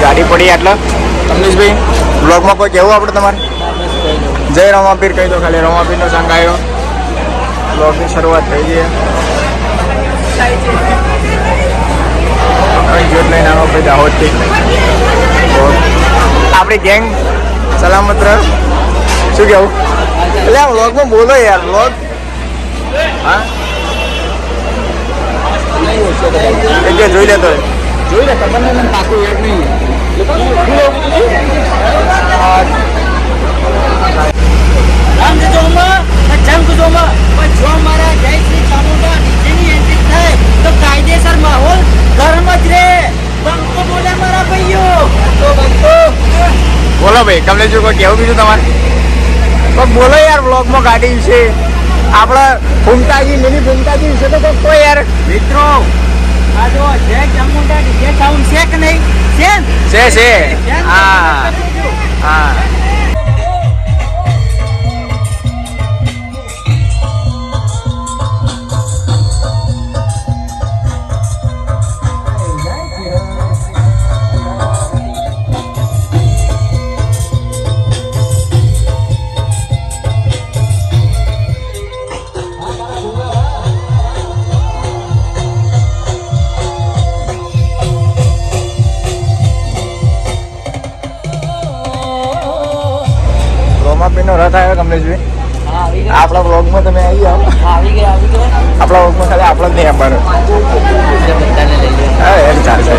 ગાડી પડી એટલે કમલેશભાઈ બ્લોગમાં કોઈ કહેવું આપણે તમારે? જય રમાપીર કહી દો ખાલી. રમાપીરનો સંગ આવ્યો. બ્લોગની શરૂઆત થઈ ગઈ. જોત લઈને આવો ભાઈ દાહોદથી. આપણી ગેંગ સલામત રહે. શું કહેવું? એટલે આ વ્લોગમાં બોલો યાર. વ્લોગ હા જોઈ લેતો જોઈ લે તમને પાકું યાદ નહીં. જો મારા જય શ્રી ચામુંડા નીચેની એન્ટ્રી થાય તો કાયદેસર માહોલ ગરમ જ રે. બંકો બોલે મારા ભાઈઓ. બોલો ભાઈ કમલેશજી કોઈ કેવું બીજું તમારે? કોઈ બોલો યાર વ્લોગમાં ગાડી વિશે. આપણા ફૂમતાજી મિની ફૂમતાજી વિશે તો કોઈ યાર. મિત્રો આ જો જય ચામુંડા જે સાઉન્ડ છે કે નહીં? છે હા હા. રોમાપીરનો રથ આવ્યો કમલેશભાઈ. આપણા બ્લોગમાં તમે આવી જાઓ. આપણા બ્લોગમાં ખાલી આપણે જ નહીં આપવાનું. હા યાર ચાલશે.